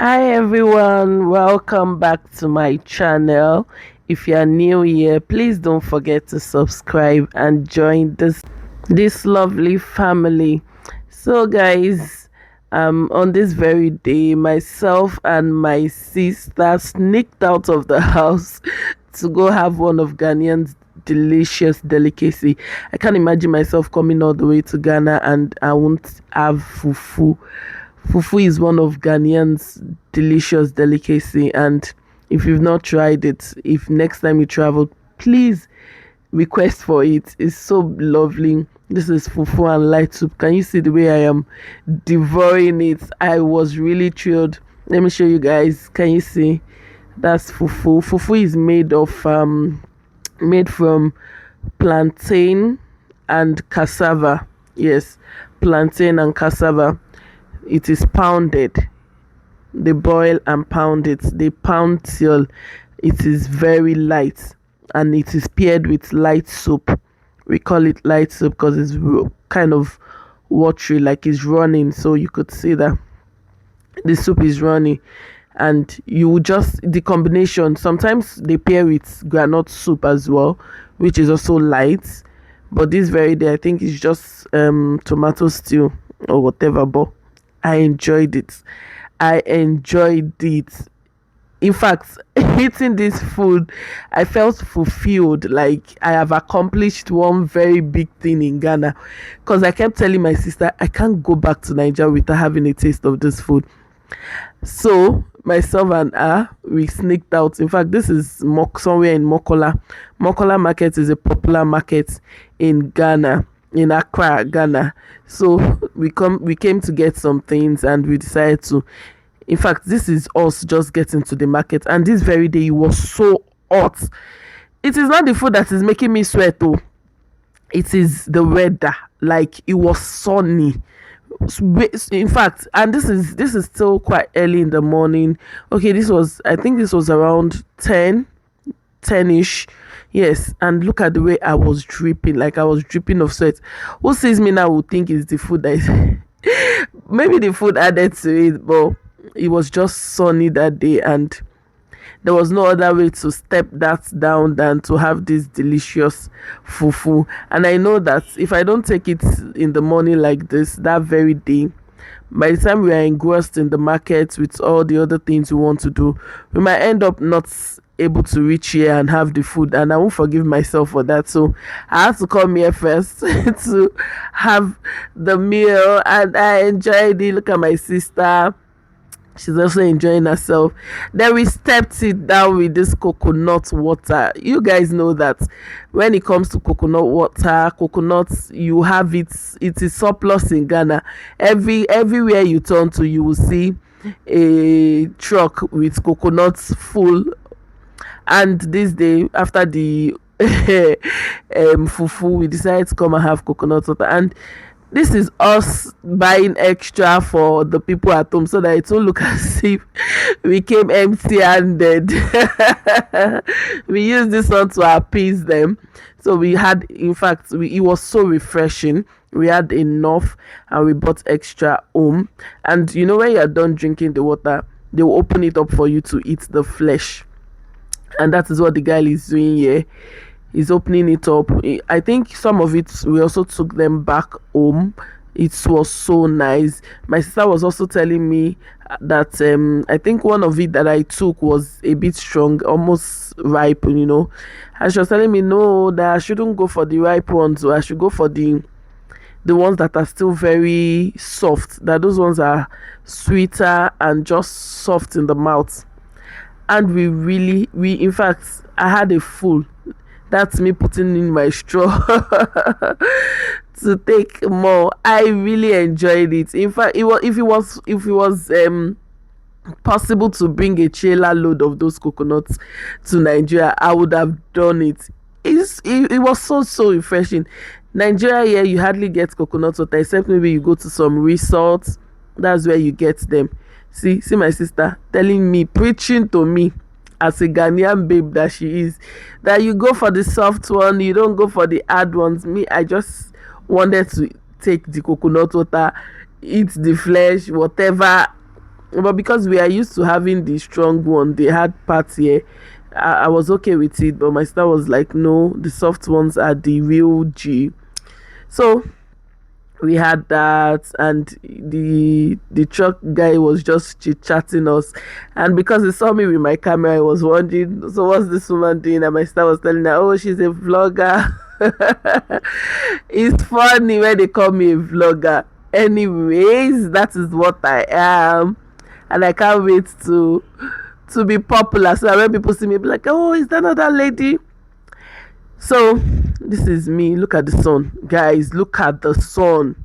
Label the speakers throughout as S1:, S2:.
S1: Hi everyone, welcome back to my channel. If you are new here, please don't forget to subscribe and join this lovely family. So guys, on this very day, myself and my sister sneaked out of the house to go have one of Ghanaian's delicious delicacy. I can't imagine myself coming all the way to Ghana and I won't have fufu. Fufu is one of Ghanaians' delicious delicacy, and if you've not tried it, if next time you travel, please request for it. It's so lovely. This is fufu and light soup. Can you see the way I am devouring it? I was really thrilled. Let me show you guys. Can you see? That's fufu. Fufu is made from plantain and cassava. Yes, plantain and cassava. It is pounded. They boil and pound it. They pound till it is very light, and it is paired with light soup. We call it light soup because it's kind of watery, like it's running, so you could see that the soup is running. And you just the combination, sometimes they pair with granite soup as well, which is also light, but this very day I think it's just tomato stew or whatever. But I enjoyed it. I enjoyed it. In fact, eating this food, I felt fulfilled. Like I have accomplished one very big thing in Ghana. Because I kept telling my sister, I can't go back to Nigeria without having a taste of this food. So myself and her, we sneaked out. In fact, this is somewhere in Mokola. Mokola Market is a popular market in Ghana, in Accra, Ghana. So we came to get some things and we decided to. In fact, this is us just getting to the market, and this very day it was so hot. It is not the food that is making me sweat though. It is the weather. Like it was sunny. In fact, and this is still quite early in the morning. Okay, I think this was around 10ish. Yes, and look at the way I was dripping. Like I was dripping of sweat. Who sees me now would think it's the food that is maybe the food added to it, but it was just sunny that day, and there was no other way to step that down than to have this delicious fufu. And I know that if I don't take it in the morning like this, that very day, by the time we are engrossed in the market with all the other things we want to do, we might end up not able to reach here and have the food, and I won't forgive myself for that. So I had to come here first to have the meal, and I enjoyed it. Look at my sister, she's also enjoying herself. Then we stepped it down with this coconut water. You guys know that when it comes to coconut water, coconuts, you have it is surplus in Ghana. Everywhere you turn to, you will see a truck with coconuts full. And this day, after the fufu, we decided to come and have coconut water. And this is us buying extra for the people at home so that it won't look as if we came empty handed. We used this one to appease them. So we had, in fact, it was so refreshing. We had enough and we bought extra home. And you know, when you're done drinking the water, they will open it up for you to eat the flesh. And that is what the guy is doing here. He's opening it up. I think some of it we also took them back home. It was so nice. My sister was also telling me that I think one of it that I took was a bit strong, almost ripe, and she was telling me no, that I shouldn't go for the ripe ones, or I should go for the ones that are still very soft, that those ones are sweeter and just soft in the mouth. And we in fact, I had a full. That's me putting in my straw to take more. I really enjoyed it. In fact, if it was possible to bring a trailer load of those coconuts to Nigeria, I would have done it. It was so refreshing. Nigeria here, you hardly get coconut water except maybe you go to some resorts. That's where you get them. See my sister telling me, preaching to me as a Ghanaian babe that she is, that you go for the soft one, you don't go for the hard ones. Me, I just wanted to take the coconut water, eat the flesh, whatever but because we are used to having the strong one, they had parts here. I was okay with it, but my sister was like, no, the soft ones are the real G. So we had that, and the truck guy was just chit chatting us, and because he saw me with my camera, I was wondering, so what's this woman doing? And my sister was telling her, oh, she's a vlogger. It's funny when they call me a vlogger. Anyways, that is what I am, and I can't wait to be popular, so that when people see me, be like, oh, is that another lady? So this is me. Look at the sun, guys. Look at the sun.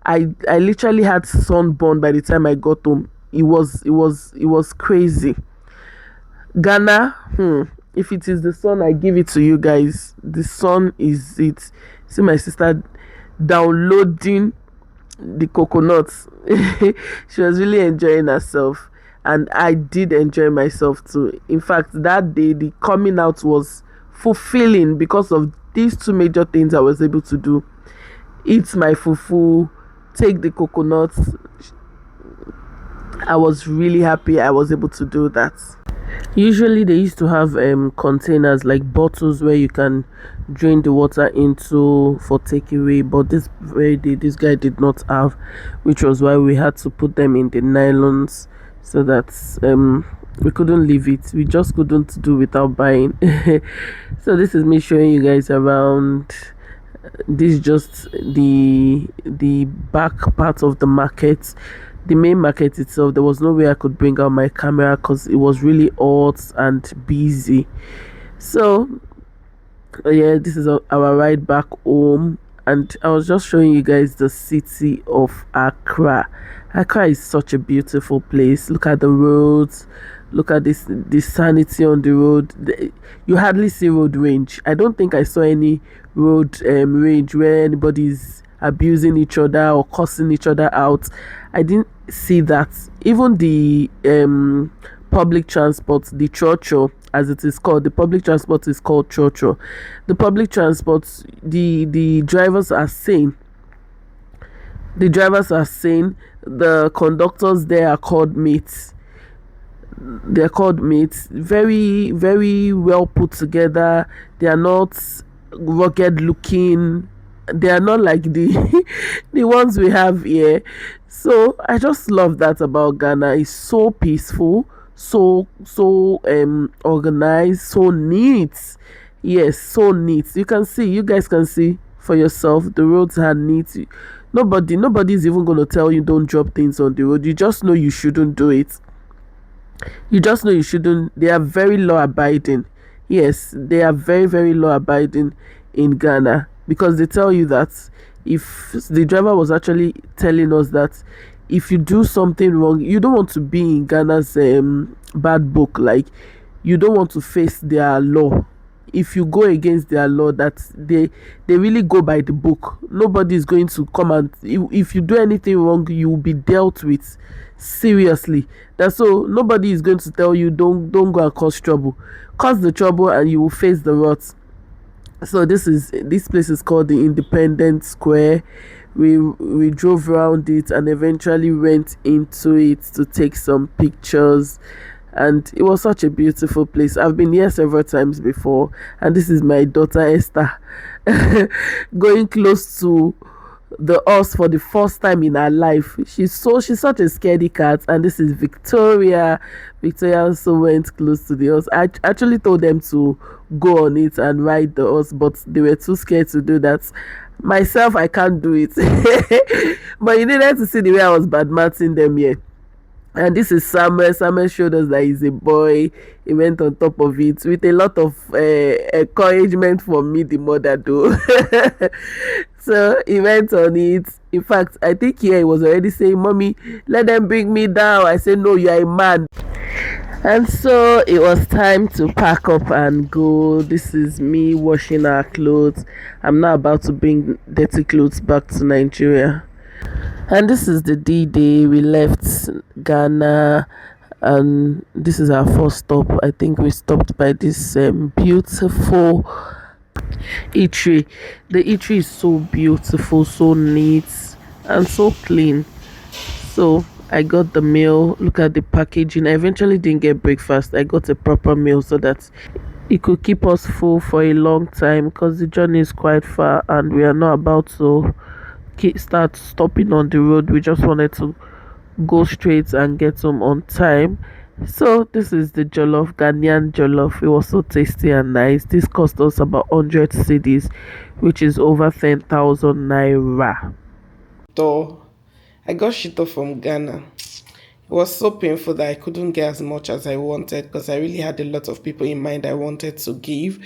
S1: I literally had sunburn by the time I got home. It was crazy. Ghana, if it is the sun, I give it to you guys. The sun is it. See my sister downloading the coconuts. She was really enjoying herself, and I did enjoy myself too. In fact, that day the coming out was fulfilling because of these two major things I was able to do: eat my fufu, take the coconuts. I was really happy I was able to do that. Usually they used to have containers like bottles where you can drain the water into for takeaway, but this very day this guy did not have, which was why we had to put them in the nylons, so that we couldn't leave it. We just couldn't do without buying. So this is me showing you guys around. This is just the back part of the market. The main market itself, there was no way I could bring out my camera because it was really hot and busy. So yeah, this is our ride back home, and I was just showing you guys the city of Accra. Accra is such a beautiful place. Look at the roads, look at the sanity on the road. You hardly see road rage. I don't think I saw any road rage where anybody's abusing each other or cussing each other out. I didn't see that. Even the public transport, the chocho as it is called, the public transport is called chocho. The public transport, the drivers are sane. The drivers are sane. The conductors there are called mates. They're called mates. Very, very well put together. They are not rugged looking. They are not like the the ones we have here. So I just love that about Ghana. It's so peaceful, so organized, so neat. Yes, so neat. You guys can see for yourself. The roads are neat. Nobody's even gonna tell you don't drop things on the road. You just know you shouldn't do it. You just know you shouldn't. They are very law abiding. Yes, they are very, very law abiding in Ghana, because they tell you that if the driver was actually telling us that if you do something wrong, you don't want to be in Ghana's bad book. Like, you don't want to face their law. If you go against their law, that they really go by the book. Nobody is going to come and if you do anything wrong, you will be dealt with seriously. That's so nobody is going to tell you don't go and cause trouble. Cause the trouble and you will face the wrath. So this place is called the Independence Square. We drove around it and eventually went into it to take some pictures, and it was such a beautiful place. I've been here several times before, and this is my daughter Esther going close to the us for the first time in her life. She's such a scaredy cat, and this is Victoria. Victoria also went close to the horse. I actually told them to go on it and ride the horse, but they were too scared to do that. Myself, I can't do it. But you needed to see the way I was badmouthing them here. And this is Samuel. Samuel showed us that he's a boy. He went on top of it with a lot of encouragement from me, the mother, though. So he went on it. In fact, I think here he was already saying, "Mommy, let them bring me down." I said, "No, you are a man." And so it was time to pack up and go. This is me washing our clothes. I'm now about to bring dirty clothes back to Nigeria. And this is the D-Day. We left Ghana, and this is our first stop. I think we stopped by this beautiful eatery. The eatery is so beautiful, so neat, and so clean. So I got the meal. Look at the packaging. I eventually didn't get breakfast. I got a proper meal so that it could keep us full for a long time because the journey is quite far and we are not about to start stopping on the road. We just wanted to go straight and get home on time. So this is the jollof, Ghanaian jollof. It was so tasty and nice. This cost us about 100 cedis, which is over 10,000 naira.
S2: Though I got Shito from Ghana. It was so painful that I couldn't get as much as I wanted because I really had a lot of people in mind I wanted to give.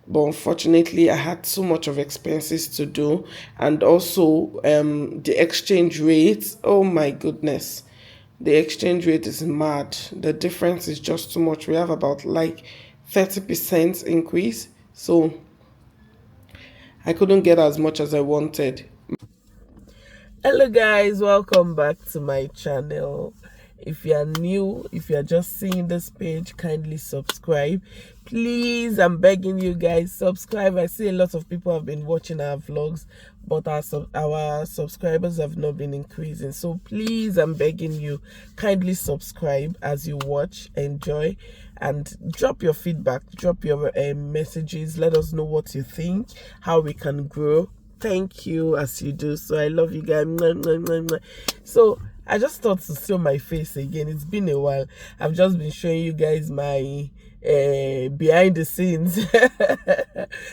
S2: But unfortunately, I had too much of expenses to do, and also the exchange rate. Oh my goodness, the exchange rate is mad. The difference is just too much. We have about like 30% increase, so I couldn't get as much as I wanted.
S1: Hello guys, welcome back to my channel. If you are new, if you are just seeing this page, kindly subscribe. Please, I'm begging you guys, subscribe. I see a lot of people have been watching our vlogs, but our subscribers have not been increasing. So please, I'm begging you, kindly subscribe as you watch, enjoy, and drop your feedback, drop your messages. Let us know what you think, how we can grow. Thank you as you do. So I love you guys. Mwah, mwah, mwah, mwah. So I just thought to show my face again. It's been a while. I've just been showing you guys my behind the scenes.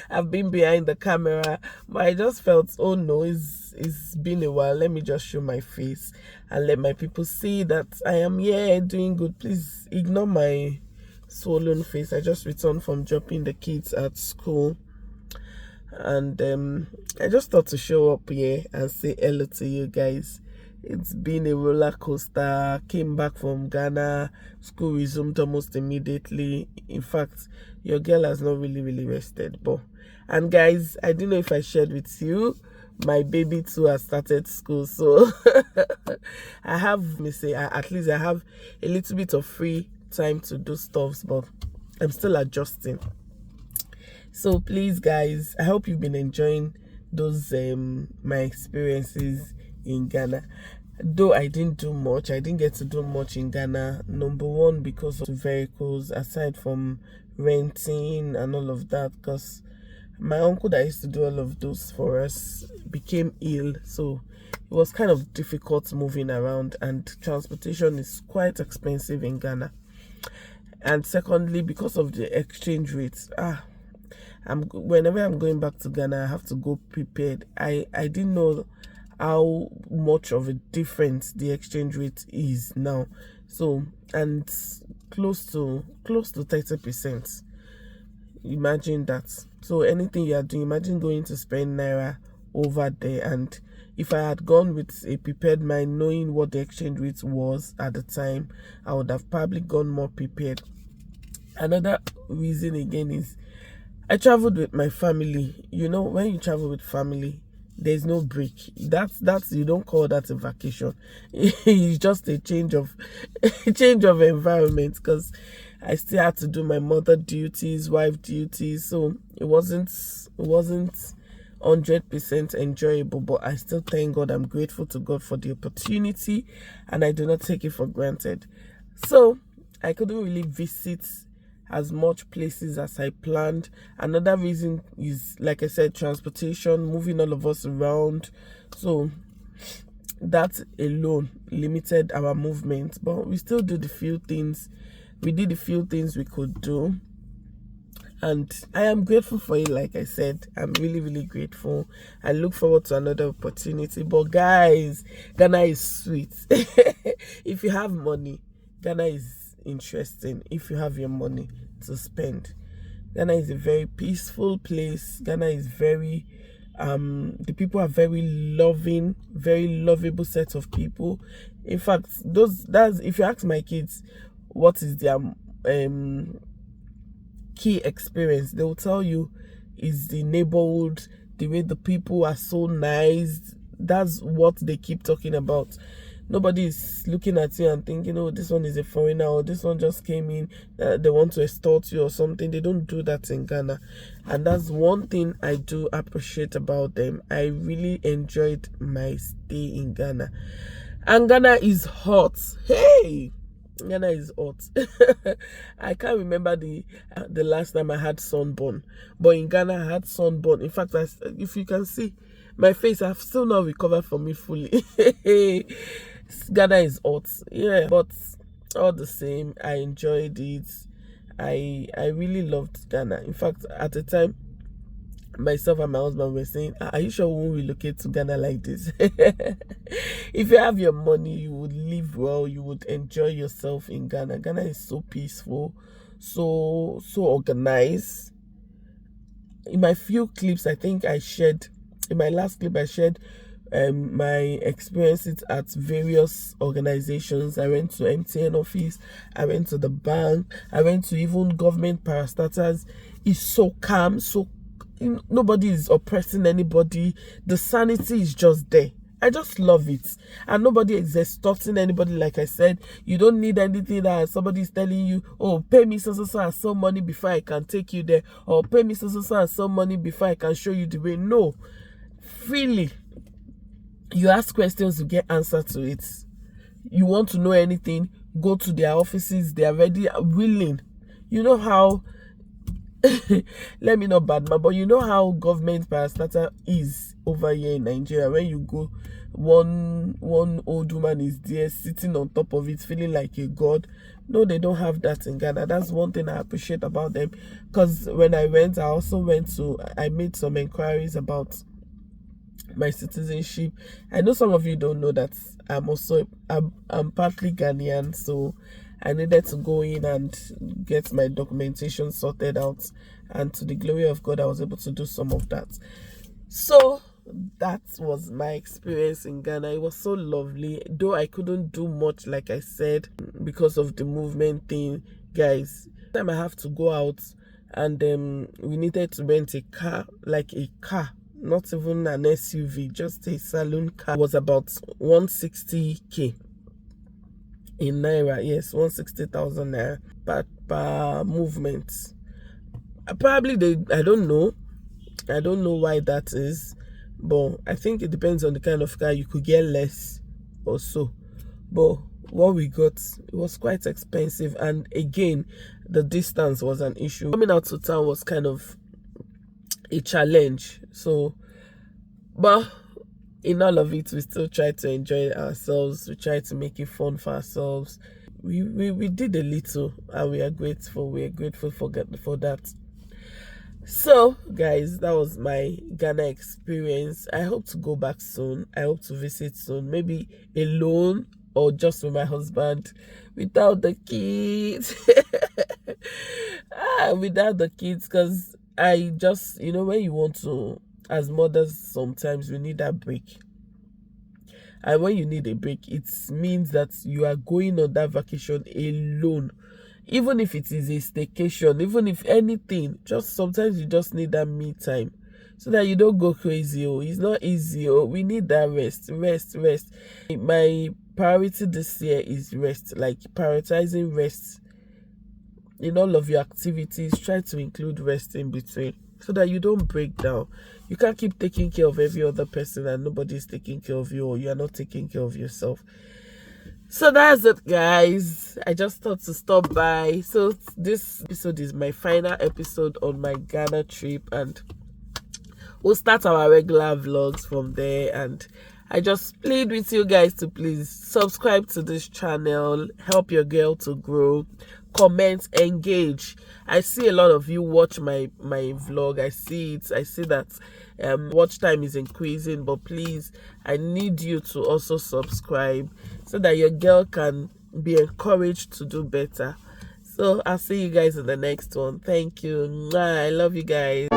S1: I've been behind the camera, but I just felt, oh no, it's been a while. Let me just show my face and let my people see that I am here doing good. Please ignore my swollen face. I just returned from dropping the kids at school, and I just thought to show up here and say hello to you guys. It's been a roller coaster. Came back from Ghana, school resumed almost immediately. In fact, your girl has not really rested. And guys, I don't know if I shared with you, my baby too has started school, so I have, at least I have a little bit of free time to do stuffs, but I'm still adjusting. So please guys, I hope you've been enjoying those my experiences in Ghana. Though I didn't get to do much in Ghana. Number one, because of vehicles, aside from renting and all of that, because my uncle that used to do all of those for us became ill, so it was kind of difficult moving around, and transportation is quite expensive in Ghana. And secondly, because of the exchange rates, whenever I'm going back to Ghana, I have to go prepared. I didn't know how much of a difference the exchange rate is now. So, and close to 30%. Imagine that. So anything you are doing, imagine going to spend naira over there. And if I had gone with a prepared mind, knowing what the exchange rate was at the time, I would have probably gone more prepared. Another reason again is I traveled with my family. You know, when you travel with family, there's no break. That's you don't call that a vacation. It's just a change of environment, because I still had to do my mother duties, wife duties, so it wasn't 100% enjoyable, but I still thank God. I'm grateful to God for the opportunity, and I do not take it for granted. So I couldn't really visit as much places as I planned. Another reason is, like I said, transportation, moving all of us around. So that alone limited our movement, but we still did the few things. We did the few things we could do, and I am grateful for it. Like I said, I'm really grateful. I look forward to another opportunity. But guys, Ghana is sweet. If you have money, Ghana is interesting. If you have your money to spend, Ghana is a very peaceful place. Ghana is very the people are very loving, very lovable set of people. In fact, that's if you ask my kids what is their key experience, they will tell you is the neighborhood, the way the people are so nice. That's what they keep talking about. Nobody is looking at you and thinking, oh, this one is a foreigner, or this one just came in, they want to extort you or something. They don't do that in Ghana. And that's one thing I do appreciate about them. I really enjoyed my stay in Ghana. And Ghana is hot. Hey, Ghana is hot. I can't remember the last time I had sunburn, but in Ghana I had sunburn. In fact, if you can see my face, I've still not recovered from it fully. Ghana is hot, yeah, but all the same, I enjoyed it. I really loved Ghana. In fact, at the time, myself and my husband were saying, are you sure we won't relocate to Ghana like this? If you have your money, you would live well, you would enjoy yourself in Ghana. Ghana is so peaceful, so organized. In my few clips, I think I shared, in my last clip I shared my experiences at various organizations. I went to MTN office, I went to the bank, I went to even government parastatals. It's so calm, so nobody is oppressing anybody. The sanity is just there. I just love it. And nobody is extorting anybody. Like I said, you don't need anything that somebody is telling you, oh, pay me so and so money before I can take you there, or pay me so and so money before I can show you the way. No, freely. You ask questions, you get answer to it. You want to know anything, go to their offices. They are ready, willing. You know how let me not badman, but you know how government parastatal is over here in Nigeria. When you go, one old woman is there sitting on top of it, feeling like a god. No, they don't have that in Ghana. That's one thing I appreciate about them. Because when I went, I made some inquiries about my citizenship. I know some of you don't know that I'm partly Ghanaian, so I needed to go in and get my documentation sorted out, and to the glory of God, I was able to do some of that. So that was my experience in Ghana. It was so lovely, though I couldn't do much, like I said, because of the movement thing, guys. Time I have to go out, and we needed to rent a car, like a car, not even an SUV, just a saloon car. It was about 160k in naira. Yes, 160,000 naira per movement. Probably I don't know why that is, but I think it depends on the kind of car. You could get less or so, but what we got, it was quite expensive. And again, the distance was an issue. Coming out to town was kind of a challenge. So, but in all of it, we still try to enjoy ourselves. We try to make it fun for ourselves. We did a little, and we are grateful. We are grateful for that. So, guys, that was my Ghana experience. I hope to go back soon. I hope to visit soon, maybe alone or just with my husband, without the kids. Without the kids, because I just, when you want to, as mothers, sometimes we need that break. And when you need a break, it means that you are going on that vacation alone. Even if it is a staycation, even if anything, just sometimes you just need that me time, so that you don't go crazy. Oh, it's not easy. Oh, we need that rest. My priority this year is rest, like prioritizing rest in all of your activities. Try to include rest in between, so that you don't break down. You can't keep taking care of every other person and nobody's taking care of you, or you are not taking care of yourself. So that's it, guys. I just thought to stop by. So this episode is my final episode on my Ghana trip, and we'll start our regular vlogs from there. And I just plead with you guys to please subscribe to this channel, help your girl to grow, comment, engage. I see a lot of you watch my vlog. I see it. I see that watch time is increasing, but please, I need you to also subscribe, so that your girl can be encouraged to do better. So I'll see you guys in the next one. Thank you. I love you guys.